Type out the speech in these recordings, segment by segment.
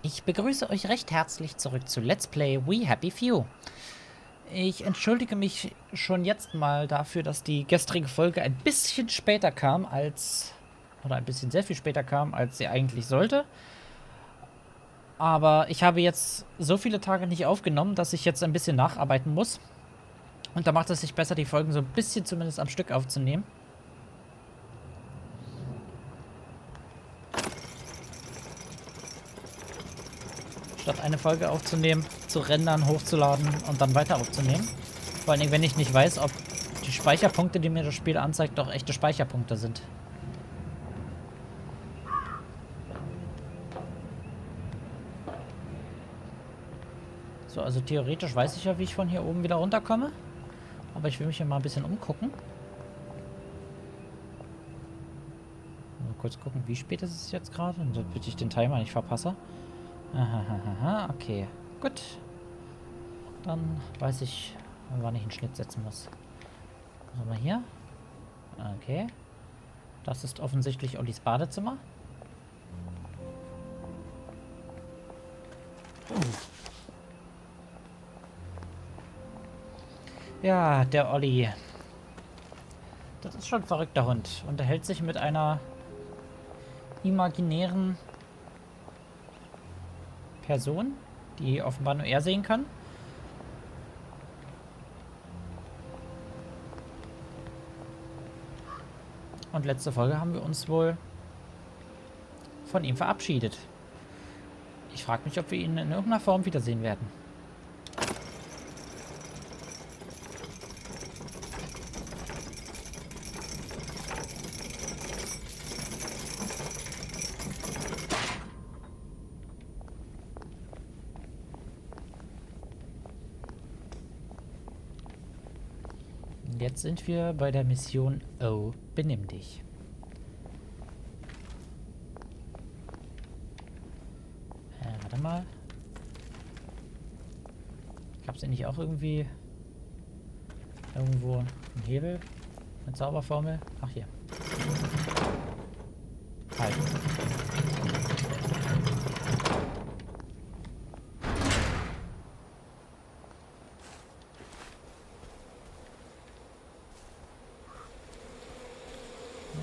Ich begrüße euch recht herzlich zurück zu Let's Play We Happy Few. Ich entschuldige mich schon jetzt mal dafür, dass die gestrige Folge ein bisschen später kam als... oder ein bisschen sehr viel später kam, als sie eigentlich sollte. Aber ich habe jetzt so viele Tage nicht aufgenommen, dass ich jetzt ein bisschen nacharbeiten muss. Und da macht es sich besser, die Folgen so ein bisschen zumindest am Stück aufzunehmen. Statt eine Folge aufzunehmen, zu rendern, hochzuladen und dann weiter aufzunehmen. Vor allen Dingen, wenn ich nicht weiß, ob die Speicherpunkte, die mir das Spiel anzeigt, doch echte Speicherpunkte sind. So, also theoretisch weiß ich ja, wie ich von hier oben wieder runterkomme. Aber ich will mich hier mal ein bisschen umgucken. Mal kurz gucken, wie spät ist es jetzt gerade, damit ich den Timer nicht verpasse. Aha, okay. Gut. Dann weiß ich, wann ich einen Schnitt setzen muss. Was haben wir hier? Okay. Das ist offensichtlich Ollis Badezimmer. Ja, der Olli. Das ist schon ein verrückter Hund. Und er hält sich mit einer imaginären Person, die offenbar nur er sehen kann. Und letzte Folge haben wir uns wohl von ihm verabschiedet. Ich frage mich, ob wir ihn in irgendeiner Form wiedersehen werden. Jetzt sind wir bei der Mission Oh, benimm dich. Warte mal. Gab es denn nicht auch irgendwie irgendwo einen Hebel? Eine Zauberformel? Ach, hier. Halt.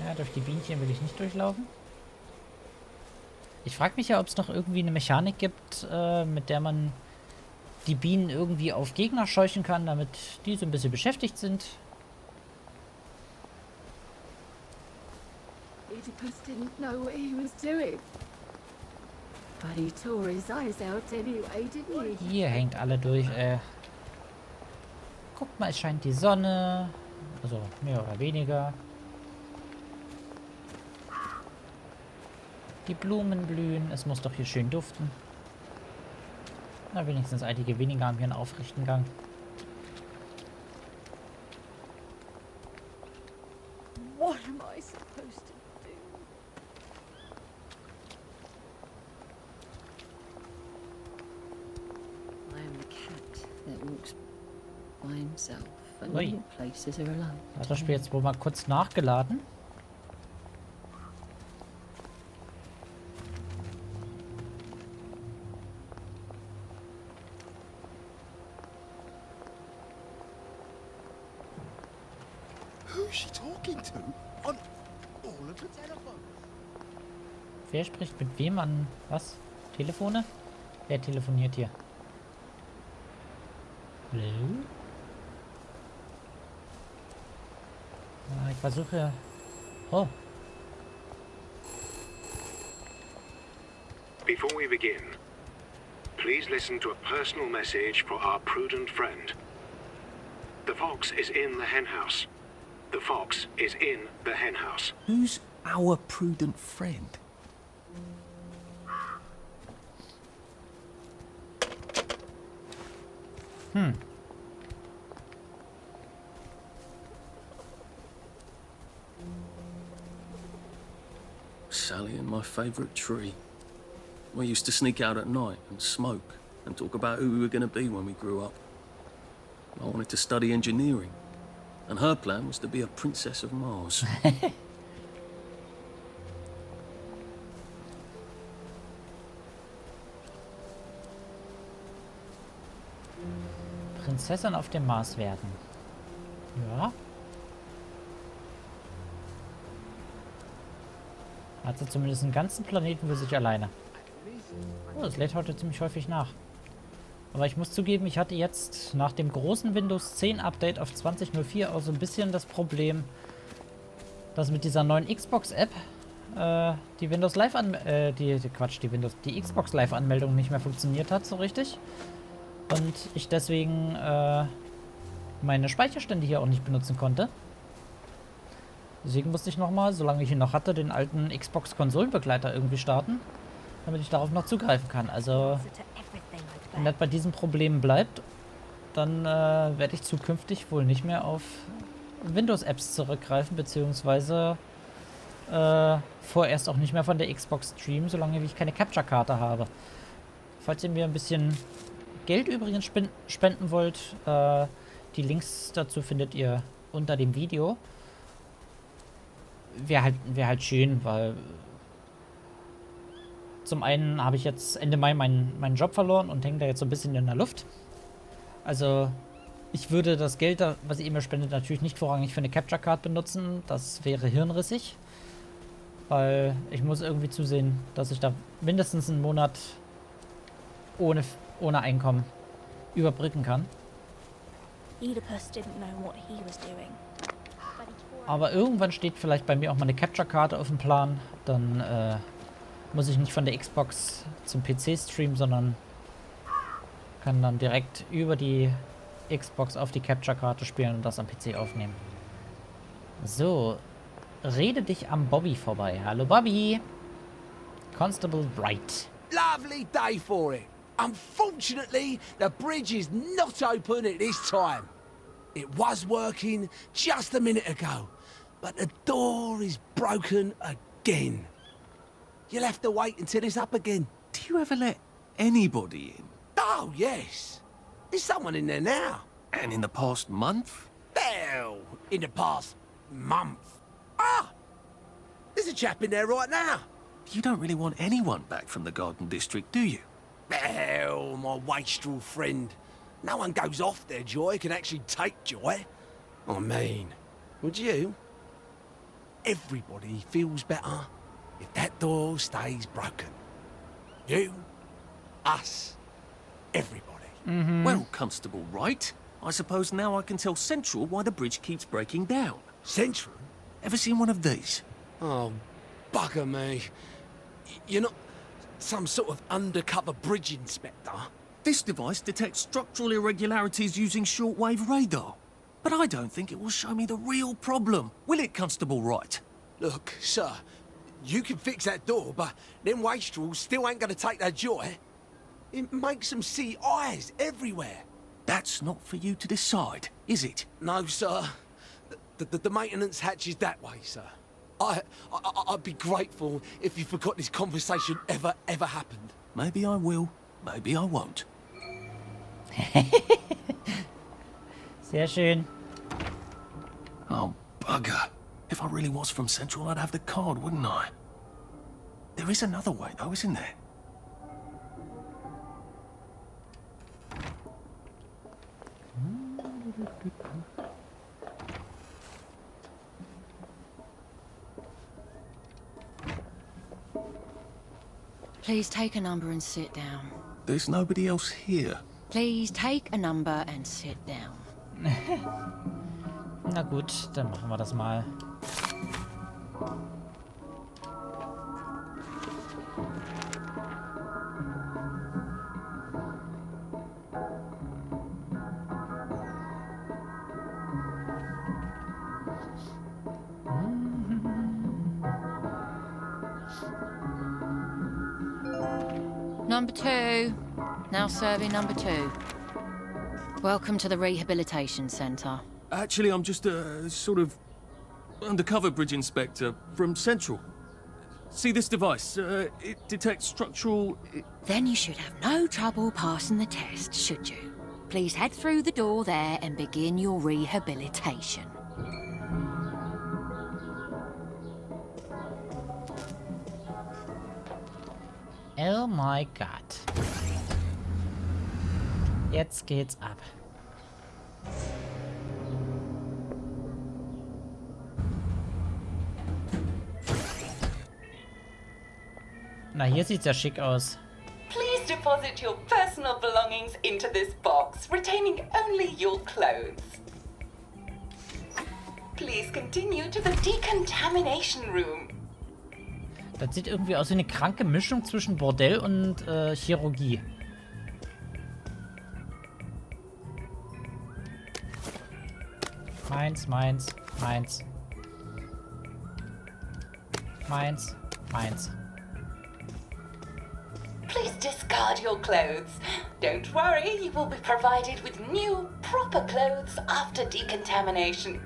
Ja, durch die Bienchen will ich nicht durchlaufen. Ich frage mich ja, ob es noch irgendwie eine Mechanik gibt, mit der man die Bienen irgendwie auf Gegner scheuchen kann, damit die so ein bisschen beschäftigt sind. Oedipus didn't know what he was doing. But he tore his eyes out anyway, didn't he? Hier hängt alle durch, Guckt mal, es scheint die Sonne. Also, mehr oder weniger. Die Blumen blühen. Es muss doch hier schön duften. Na, wenigstens einige weniger haben hier einen aufrechten Gang. What am I supposed to do? I am the cat that walks by himself and Ui. all places are alone. Hat das Spiel jetzt wohl mal kurz nachgeladen? Who's she talking to? On all of the telephones. Wer spricht mit wem an was? Telefone? Wer telefoniert hier? Hallo? Ich versuche... Oh. Before we begin, please listen to a personal message for our prudent friend. The fox is in the henhouse. The fox is in the henhouse. Who's our prudent friend? Sally and my favourite tree. We used to sneak out at night and smoke and talk about who we were going to be when we grew up. I wanted to study engineering, and her plan was to be a princess of Mars. Prinzessin auf dem Mars werden. Ja. Hat sie zumindest einen ganzen Planeten für sich alleine. Oh, das lädt heute ziemlich häufig nach. Aber ich muss zugeben, ich hatte jetzt nach dem großen Windows 10 Update auf 20.04 auch so ein bisschen das Problem, dass mit dieser neuen Xbox-App die Windows Live die Xbox Live Anmeldung nicht mehr funktioniert hat so richtig. Und ich deswegen meine Speicherstände hier auch nicht benutzen konnte. Deswegen musste ich nochmal, solange ich ihn noch hatte, den alten Xbox-Konsolenbegleiter irgendwie starten, damit ich darauf noch zugreifen kann. Also, wenn das bei diesen Problemen bleibt, dann werde ich zukünftig wohl nicht mehr auf Windows-Apps zurückgreifen, beziehungsweise vorerst auch nicht mehr von der Xbox streamen, solange wie ich keine Capture-Karte habe. Falls ihr mir ein bisschen Geld übrigens spenden wollt, die Links dazu findet ihr unter dem Video. Wäre halt schön, weil zum einen habe ich jetzt Ende Mai meinen Job verloren und hänge da jetzt so ein bisschen in der Luft. Also ich würde das Geld, was ihr mir spendet, natürlich nicht vorrangig für eine Capture Card benutzen. Das wäre hirnrissig. Weil ich muss irgendwie zusehen, dass ich da mindestens einen Monat ohne Einkommen überbrücken kann. Aber irgendwann steht vielleicht bei mir auch mal eine Capture-Karte auf dem Plan. Dann muss ich nicht von der Xbox zum PC streamen, sondern kann dann direkt über die Xbox auf die Capture-Karte spielen und das am PC aufnehmen. So, rede dich am Bobby vorbei. Hallo Bobby. Constable Wright. Lovely day for it. Unfortunately, the bridge is not open at this time. It was working just a minute ago, but the door is broken again. You'll have to wait until it's up again. Do you ever let anybody in? Oh, yes. There's someone in there now. And in the past month? Hell, in the past month. Ah! There's a chap in there right now. You don't really want anyone back from the Garden District, do you? Hell, my wastrel friend. No one goes off their joy can actually take joy. I mean, would you? Everybody feels better if that door stays broken. You, us, everybody. Well, Constable Wright, I suppose now I can tell Central why the bridge keeps breaking down. Central? Ever seen one of these? Oh, bugger me. You're not some sort of undercover bridge inspector? This device detects structural irregularities using shortwave radar. But I don't think it will show me the real problem. Will it, Constable Wright? Look, sir, you can fix that door, but them wastrels still ain't gonna take their joy. It makes them see eyes everywhere. That's not for you to decide, is it? No, sir. The maintenance hatch is that way, sir. I'd be grateful if you forgot this conversation ever happened. Maybe I will, maybe I won't. Sehr schön. Oh, bugger. If I really was from Central, I'd have the card, wouldn't I? There is another way, though, isn't there? Please take a number and sit down. There's nobody else here. Please take a number and sit down. Na gut, dann machen wir das mal. Number 2. Now serving number 2. Welcome to the Rehabilitation Centre. Actually, I'm just a sort of undercover bridge inspector from Central. See this device? It detects structural... Then you should have no trouble passing the test, should you? Please head through the door there and begin your rehabilitation. Oh my Gott. Jetzt geht's ab. Na, hier sieht's ja schick aus. Please deposit your personal belongings into this box, retaining only your clothes. Please continue to the decontamination room. Das sieht irgendwie aus wie eine kranke Mischung zwischen Bordell und Chirurgie. Meins, meins, meins. Meins, meins. Please discard your clothes. Don't worry, you will be provided with new, proper clothes after decontamination.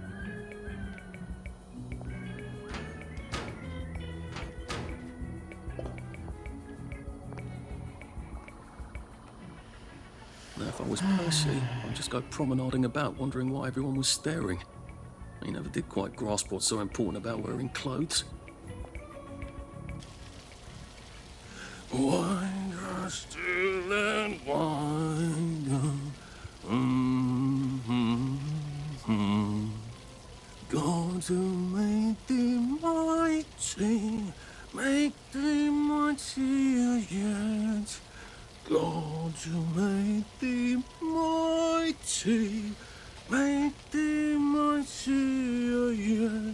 Now, if I was Percy, I'd just go promenading about, wondering why everyone was staring. I never did quite grasp what's so important about wearing clothes. Wine got still and wine. God to make thee mighty, make thee mightier yet. God to make thee mighty, make thee mightier yet.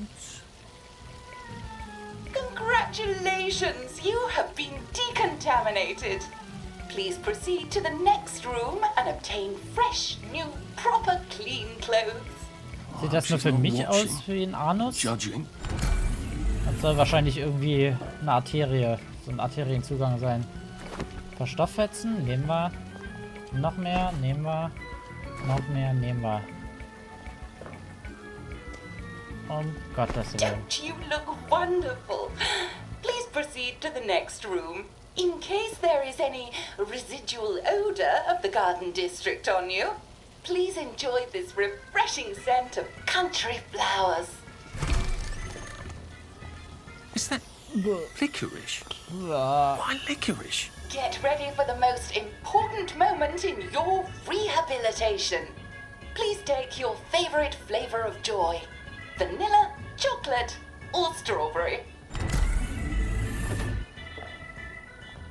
Congratulations, you have been decontaminated. Please proceed to the next room and obtain fresh, new, proper, clean clothes. Sieht das nur für mich aus wie ein Anus? Judging. Das soll wahrscheinlich irgendwie eine Arterie, so ein Arterienzugang sein. Verstofffetzen, nehmen wir. Noch mehr, nehmen wir. Noch mehr, nehmen wir. Um Gottes Willen. Don't you look wonderful? Please proceed to the next room. In case there is any residual odor of the garden district on you, please enjoy this refreshing scent of country flowers. Is that licorice? Why licorice? Get ready for the most important moment in your rehabilitation. Please take your favorite flavor of joy. Vanilla, chocolate, or strawberry.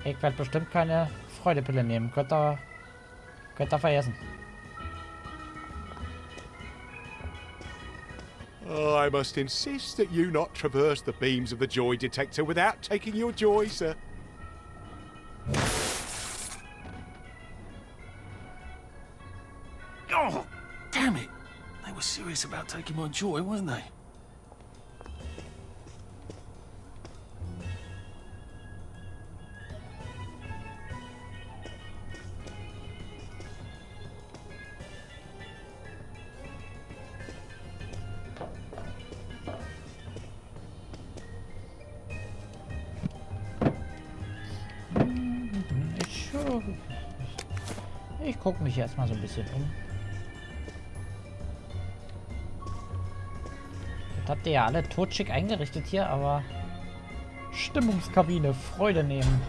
Ich werde bestimmt keine Freudepille nehmen. Könnt ihr vergessen. I must insist that you not traverse the beams of the joy detector without taking your joy, sir. Oh, damn it. They were serious about taking my joy, weren't they? Ich gucke mich erstmal so ein bisschen um. Das habt ihr ja alle totschick eingerichtet hier, aber Stimmungskabine, Freude nehmen.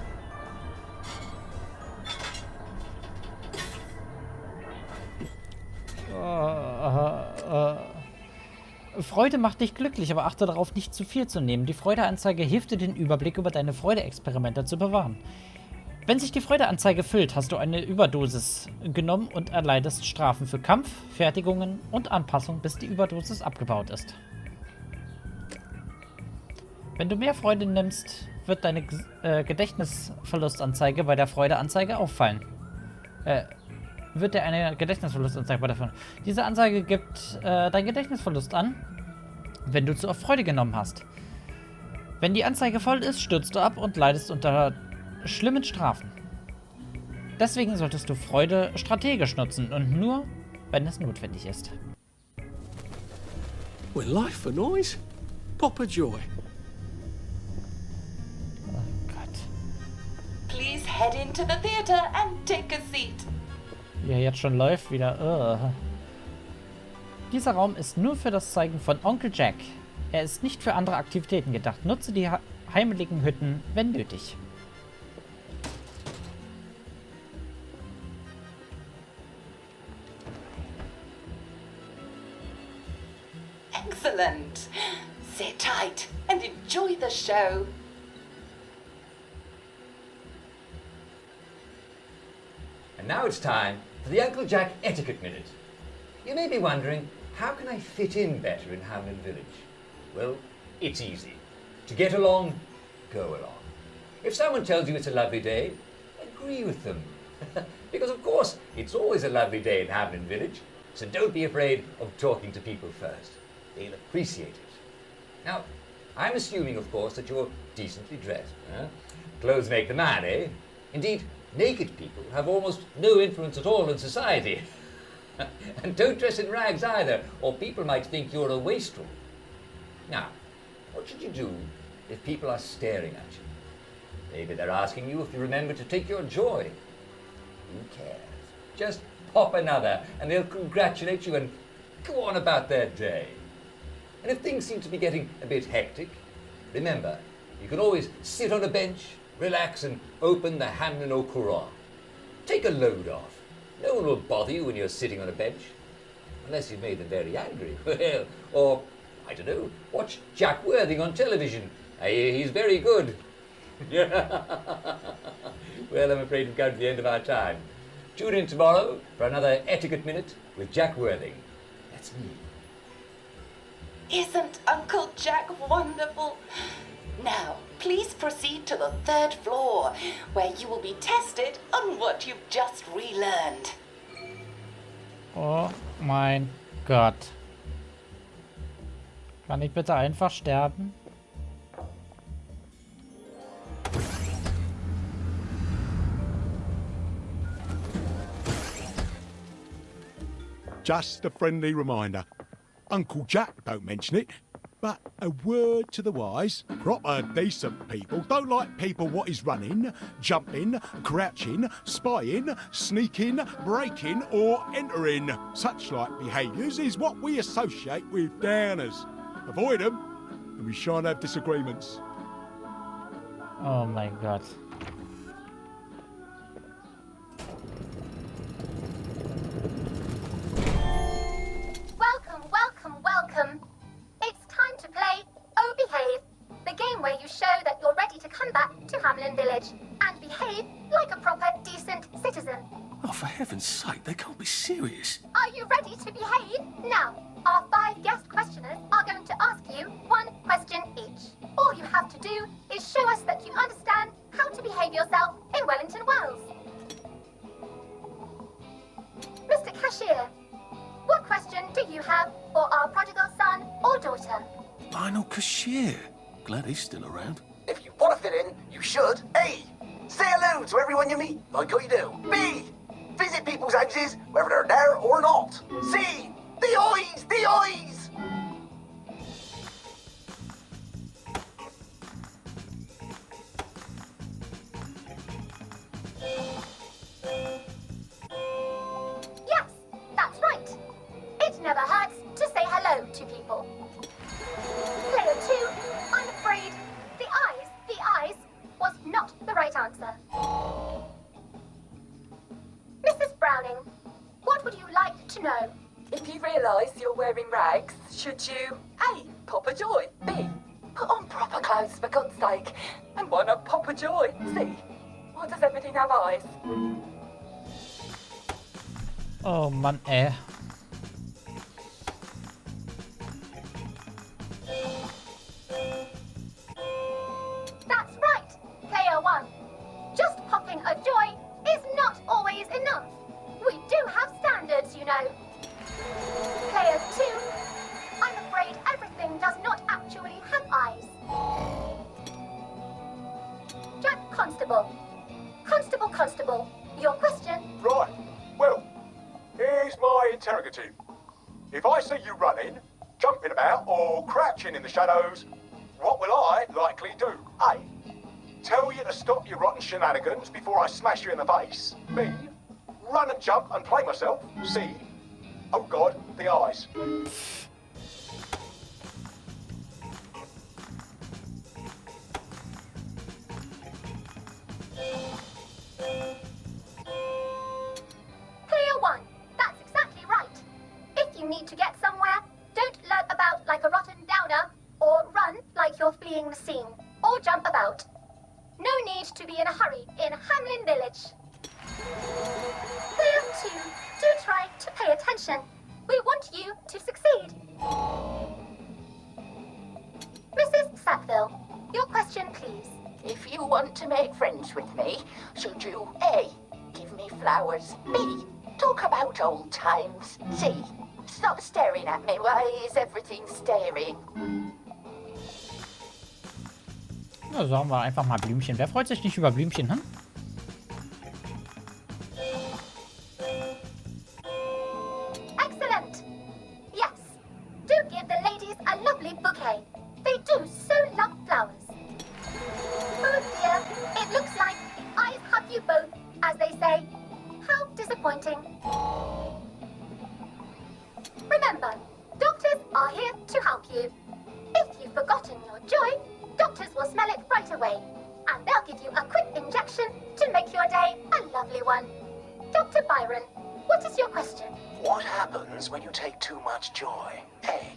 Freude macht dich glücklich, aber achte darauf, nicht zu viel zu nehmen. Die Freudeanzeige hilft dir, den Überblick über deine Freudeexperimente zu bewahren. Wenn sich die Freudeanzeige füllt, hast du eine Überdosis genommen und erleidest Strafen für Kampf, Fertigungen und Anpassung, bis die Überdosis abgebaut ist. Wenn du mehr Freude nimmst, wird deine Gedächtnisverlustanzeige bei der Freudeanzeige auffallen. Wird dir eine Gedächtnisverlustanzeige bei der Freude. Diese Anzeige gibt deinen Gedächtnisverlust an, wenn du zu oft Freude genommen hast. Wenn die Anzeige voll ist, stürzt du ab und leidest unter schlimmen Strafen. Deswegen solltest du Freude strategisch nutzen und nur, wenn es notwendig ist. When life for noise, Papa Joy. Oh Gott. Please head into the theater and take a seat. Wie er jetzt schon läuft, wieder. Dieser Raum ist nur für das Zeigen von Onkel Jack. Er ist nicht für andere Aktivitäten gedacht. Nutze die heimeligen Hütten, wenn nötig. Excellent. Sit tight and enjoy the show. now it's time for the Uncle Jack Etiquette Minute. You may be wondering, how can I fit in better in Hamlin Village? Well, it's easy. To get along, go along. If someone tells you it's a lovely day, agree with them. Because of course, it's always a lovely day in Hamlin Village, so don't be afraid of talking to people first. They'll appreciate it. Now, I'm assuming, of course, that you're decently dressed. Clothes make the man, eh? Indeed, naked people have almost no influence at all in society. And don't dress in rags either, or people might think you're a wastrel. Now, what should you do if people are staring at you? Maybe they're asking you if you remember to take your joy. Who cares? Just pop another, and they'll congratulate you and go on about their day. And if things seem to be getting a bit hectic, remember, you can always sit on a bench, relax, and open the Hamlin au Courant. Take a load off. No one will bother you when you're sitting on a bench. Unless you've made them very angry. Well, or, I don't know, watch Jack Worthing on television. I hear he's very good. Well, I'm afraid we've come to the end of our time. Tune in tomorrow for another Etiquette Minute with Jack Worthing. That's me. Isn't Uncle Jack wonderful? Now, please proceed to the 3rd floor, where you will be tested on what you've just relearned. Oh mein Gott. Kann ich bitte einfach sterben? Just a friendly reminder. Uncle Jack don't mention it, but a word to the wise. Proper decent people don't like people what is running, jumping, crouching, spying, sneaking, breaking or entering. Such like behaviours is what we associate with downers. Avoid them and we shan't have disagreements. Oh mein Gott. Welcome. It's time to play Oh Behave, the game where you show that you're ready to come back to Hamlin Village and behave like a proper, decent citizen. Oh, for heaven's sake, they can't be serious. Are you ready to behave? Now, our 5 guest questioners are going to ask you 1 question each. All you have to do is show us that you understand how to behave yourself in Wellington Wells. Mr. Cashier, what question do you have for our prodigal son or daughter? Lionel Cashier. Glad he's still around. If you want to fit in, you should. A. Say hello to everyone you meet, like how you do. B. Visit people's houses, whether they're there or not. C. The eyes! The eyes! Yes, that's right. It never hurts to say hello to people. Player 2, I'm afraid the eyes was not the right answer. Mrs. Browning, what would you like to know? If you realise you're wearing rags, should you A. Pop a joy, B. Put on proper clothes for God's sake, and why not pop a joy, C. Why does everything have eyes? Oh Mann, ey. That's right, Player 1. Just popping a joy is not always enough. We do have standards, you know. Player 2, I'm afraid everything does not actually have eyes. Jack Constable. Constable, your question? Right, well, here's my interrogative. If I see you running, jumping about, or crouching in the shadows, what will I likely do? A. Tell you to stop your rotten shenanigans before I smash you in the face. B. Run and jump and play myself. C. Oh God, the eyes. Player 1, that's exactly right. If you need to get somewhere, don't lurk about like a rotten downer, or run like you're fleeing the scene, or jump about. No need to be in a hurry in Hamlin Village. 2, do try to pay attention. We want you to succeed. Mrs. Sackville, your question, please. If you want to make friends with me, should you A. give me flowers, B. talk about old times, C. stop staring at me, why is everything staring? Na, sagen wir einfach mal Blümchen. Wer freut sich nicht über Blümchen, hm? Excellent. Yes. Do give the ladies a lovely bouquet. They do so love flowers. Oh dear, it looks like the eyes have you both, as they say. How disappointing. Remember, doctors are here to help you. If you've forgotten your joy, doctors will smell it right away, and they'll give you a quick injection to make your day a lovely one. Dr. Byron, what is your question? What happens when you take too much joy? A.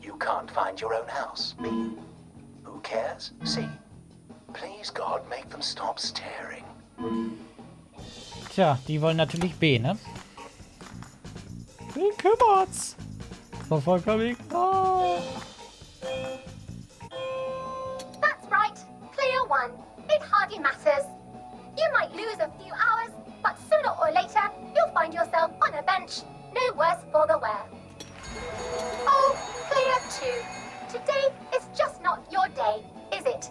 You can't find your own house. B. Who cares? C. Please God, make them stop staring. Tja, die wollen natürlich B, ne? Wen kümmert's? So vollkommen klar. That's right, player 1. It hardly matters. You might lose a few hours, but sooner or later, you'll find yourself on a bench, no worse for the wear. Oh, player 2. Today is just not your day, is it?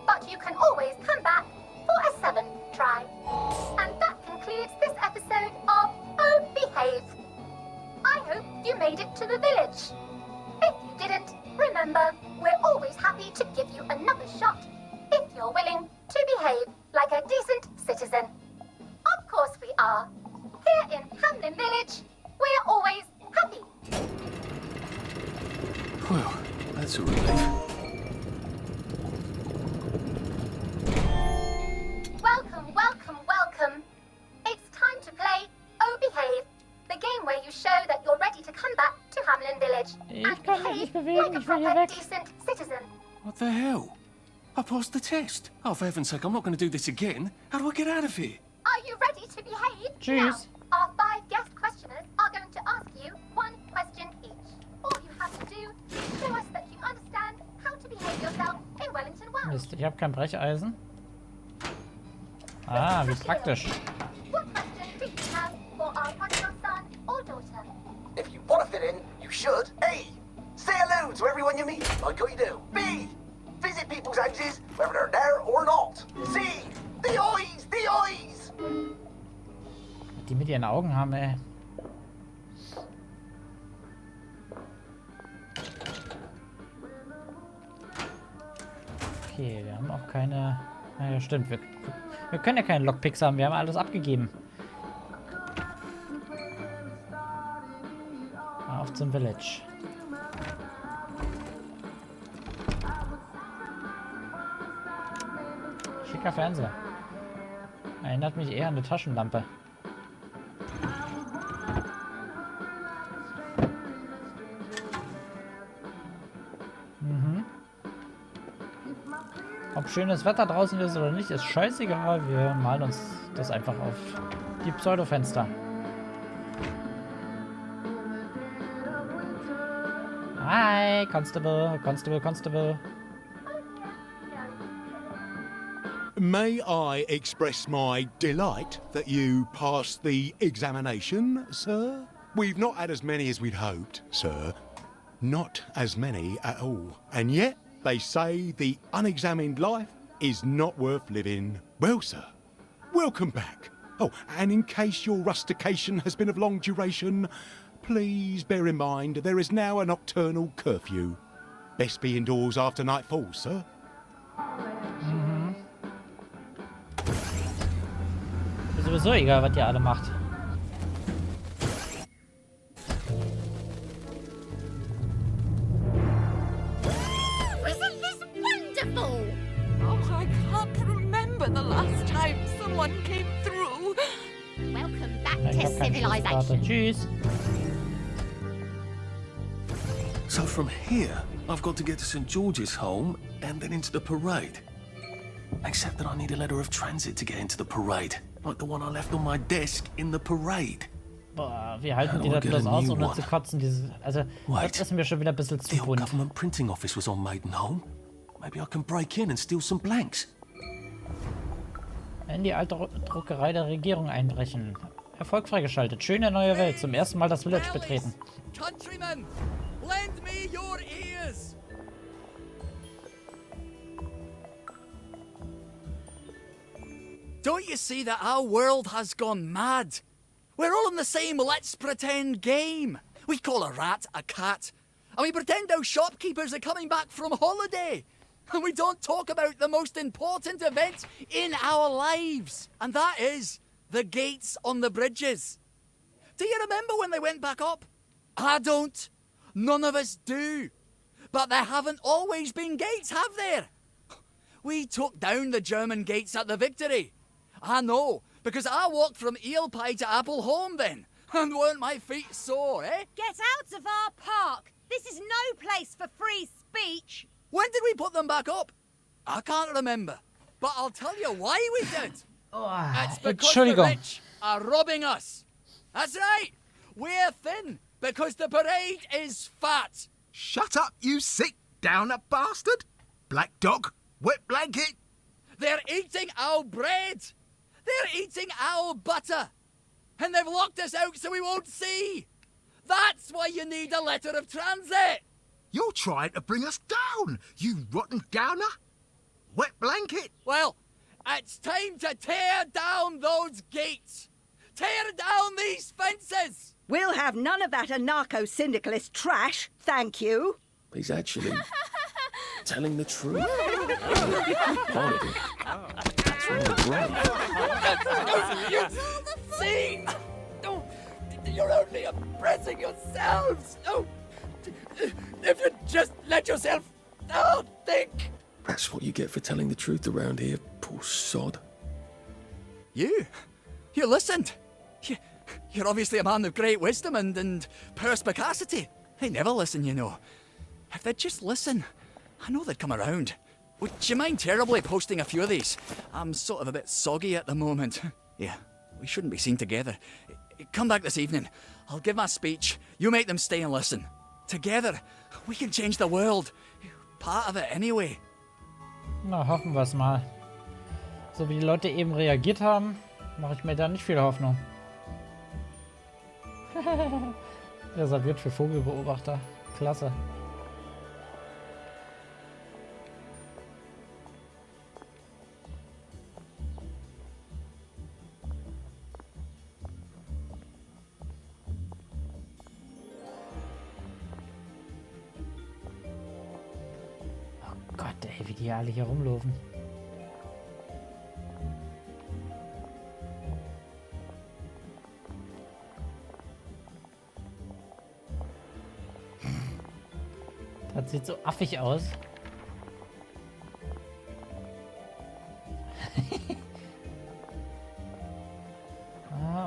But you can always come back for a 7th try. And that concludes this episode of Oh Behave. I hope you made it to the village. If you didn't, remember, we're always happy to give you another shot if you're willing to behave like a decent citizen. Of course we are. Here in Hamlin Village, we're always happy. Well, that's a relief. Welcome, welcome, welcome. It's time to play Oh Behave, the game where you show that you're ready to come back to Hamlin Village and behave like a proper decent citizen. What the hell? I passed the test. Oh, for heaven's sake, I'm not going to do this again. How do I get out of here? Are you ready to behave? Cheers. Now, our 5 guest questioners are going to ask you 1 question each. All you have to do is show us that you understand how to behave yourself in Wellington Wells. Mist, ich habe kein Brecheisen. Ah, wie praktisch. What question do you have for our prodigal son or daughter? If you want to fit in, you should. A. Say hello to everyone you meet, like you do. B. Visit people's houses, whether they're there or not. C. The eyes! The eyes! Die mit ihren Augen haben, ey. Okay, wir haben auch keine... Naja, stimmt. Wir können ja keine Lockpicks haben. Wir haben alles abgegeben. Auf zum Village. Schicker Fernseher. Erinnert mich eher an eine Taschenlampe. Ob schönes Wetter draußen ist oder nicht, ist scheißegal. Wir malen uns das einfach auf die Pseudofenster. Hi, Constable, Constable, Constable. May I express my delight that you passed the examination, sir? We've not had as many as we'd hoped, sir. Not as many at all. And yet, they say the unexamined life is not worth living. Well, sir, welcome back. Oh, and in case your rustication has been of long duration, please bear in mind there is now a nocturnal curfew. Best be indoors after nightfall, sir. Ist sowieso egal, was ihr alle macht. Isn't this wonderful? Oh, I can't remember the last time someone came through. Welcome back Ich to hab keinen Schlüsselkarte. civilization. Tschüss. So from here, I've got to get to St. George's home and then into the parade. Except that I need a letter of transit to get into the parade. Like the one I left on my desk in the parade. Boah, wie halten die das bloß aus, ohne zu kotzen? Also, das ist mir schon wieder ein bisschen zu The old bunt. government printing office was on Maidenholm. Maybe I can break in and steal some blanks. In die alte Druckerei der Regierung einbrechen. Erfolg freigeschaltet. Schöne neue Welt. Zum ersten Mal das Village betreten. Countrymen, lend me your ears. Don't you see that our world has gone mad? We're all in the same let's pretend game. We call a rat a cat. And we pretend our shopkeepers are coming back from holiday. And we don't talk about the most important event in our lives. And that is the gates on the bridges. Do you remember when they went back up? I don't. None of us do. But there haven't always been gates, have there? We took down the German gates at the Victory. I know, because I walked from Eel Pie to Appleholme then. And weren't my feet sore, eh? Get out of our park! This is no place for free speech! When did we put them back up? I can't remember. But I'll tell you why we did. It's because the rich are robbing us. That's right. We're thin because the parade is fat. Shut up, you sick downer bastard! Black dog, wet blanket! They're eating our bread. They're eating our butter. And they've locked us out so we won't see. That's why you need a letter of transit. You're trying to bring us down, you rotten downer! Wet blanket! Well, it's time to tear down those gates. Tear down these fences. We'll have none of that anarcho-syndicalist trash, thank you. He's actually telling the truth. Part of it. That's from the grave. You see? No, you're only oppressing yourselves. No, if you just let yourself think. That's what you get for telling the truth around here, poor sod. You listened. You're obviously a man of great wisdom and perspicacity. They never listen, you know. If they'd just listen, I know they'd come around. Would you mind terribly posting a few of these? I'm sort of a bit soggy at the moment. Yeah, we shouldn't be seen together. Come back this evening. I'll give my speech. You make them stay and listen. Together, we can change the world. Part of it anyway. Na, hoffen wir es mal. So wie die Leute eben reagiert haben, mache ich mir da nicht viel Hoffnung. Reserviert für Vogelbeobachter. Klasse. Oh Gott, ey, wie die alle hier rumlaufen. Das sieht so affig aus.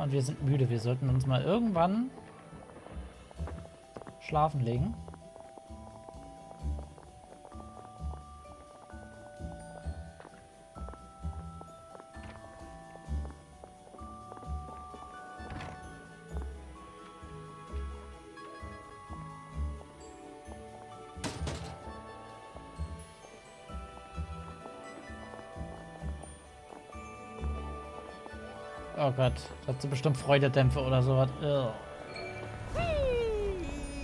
Und wir sind müde. Wir sollten uns mal irgendwann schlafen legen. Oh Gott, das hat so bestimmt Freudedämpfe oder sowas. Ugh.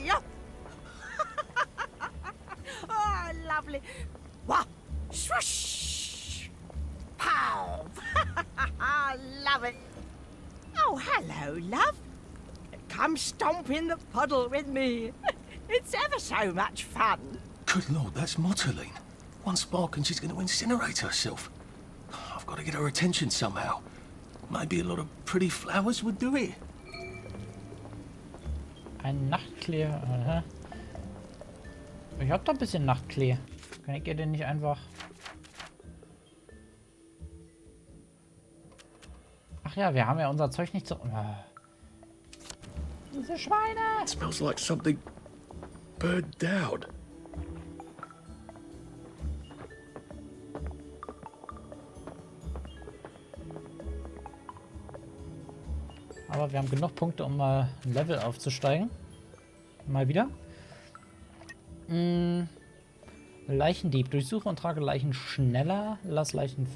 Ja. Oh, lovely. Wow. Swoosh. Pow. Love it. Oh, hello, love. Come stomp in the puddle with me. It's ever so much fun. Good Lord, that's Motterline. One spark and she's going to incinerate herself. I've got to get her attention somehow. Maybe a lot of pretty flowers would do it. Ein Nachtklee. Aha. Ich hab doch ein bisschen Nachtklee. Kann ich ihr denn nicht einfach... Ach ja, wir haben ja unser Zeug nicht so... Diese Schweine! It smells like something burned down. Aber wir haben genug Punkte, um mal ein Level aufzusteigen. Mal wieder. Leichendieb. Durchsuche und trage Leichen schneller. Lass Leichen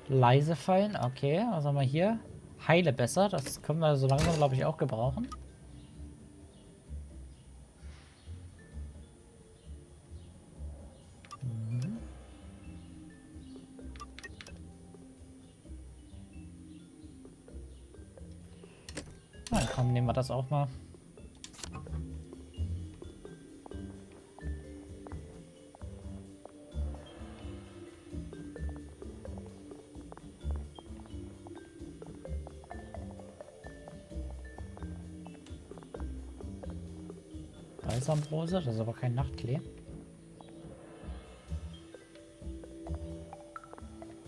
leise fallen. Okay, was haben wir hier? Heile besser. Das können wir so langsam, glaube ich, auch gebrauchen. Na komm, nehmen wir das auch mal. Balsamrose, das ist aber kein Nachtklee.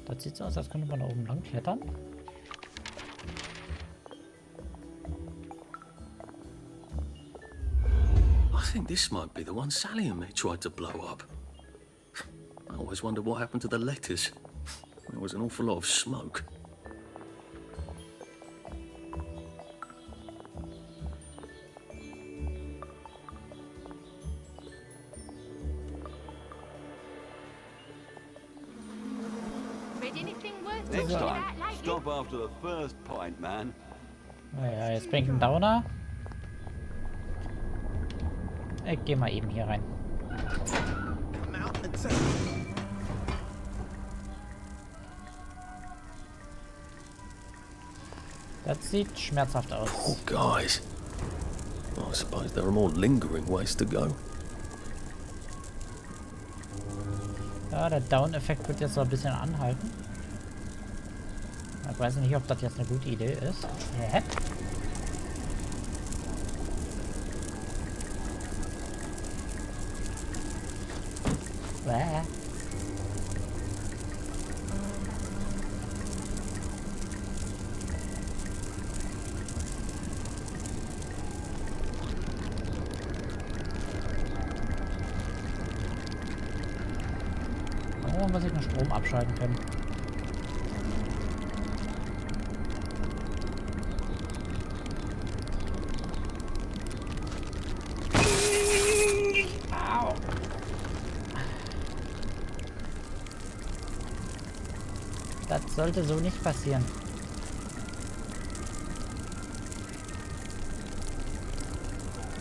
Das sieht so aus, als könnte man da oben lang klettern. I think this might be the one Sally and me tried to blow up. I always wondered what happened to the letters. There was an awful lot of smoke. Next time, stop after the first pint, man. Naja, jetzt bin ich ein Downer. Ich geh mal eben hier rein. Das sieht schmerzhaft aus. Oh, guys. I suppose there are more lingering ways to go. Ja, der Down-Effekt wird jetzt so ein bisschen anhalten. Ich weiß nicht, ob das jetzt eine gute Idee ist. Hä? Oh, muss ich den Strom abschalten können. Au. Das sollte so nicht passieren.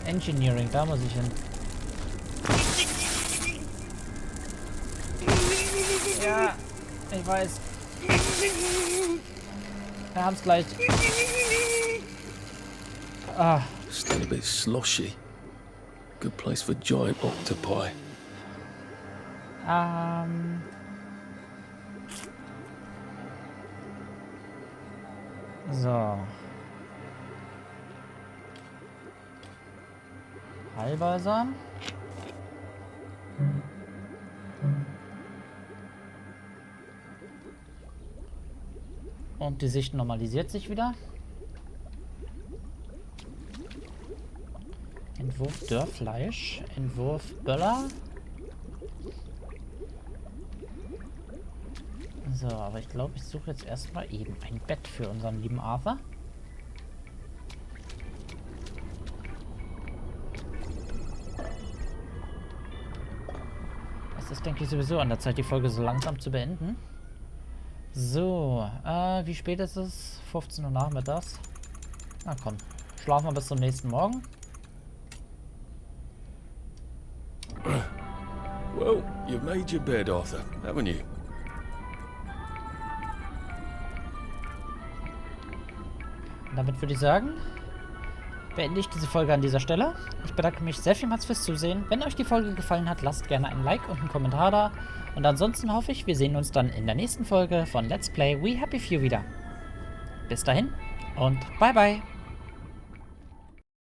Engineering, da muss ich hin. Ja, ich weiß. Wir haben es gleich. Ah. Still a bit sloshy. Good place for giant octopi. So. Heilbalsam. Und die Sicht normalisiert sich wieder. Entwurf Dörrfleisch. Entwurf Böller. So, aber ich glaube, ich suche jetzt erstmal eben ein Bett für unseren lieben Arthur. Es ist, denke ich, sowieso an der Zeit, die Folge so langsam zu beenden. So, wie spät ist es? 15 Uhr nachmittags. Na komm, schlafen wir bis zum nächsten Morgen. Well, you've made your bed, Arthur, haven't you? Und damit würde ich sagen, beende ich diese Folge an dieser Stelle. Ich bedanke mich sehr vielmals fürs Zusehen. Wenn euch die Folge gefallen hat, lasst gerne ein Like und einen Kommentar da. Und ansonsten hoffe ich, wir sehen uns dann in der nächsten Folge von Let's Play We Happy Few wieder. Bis dahin und bye bye.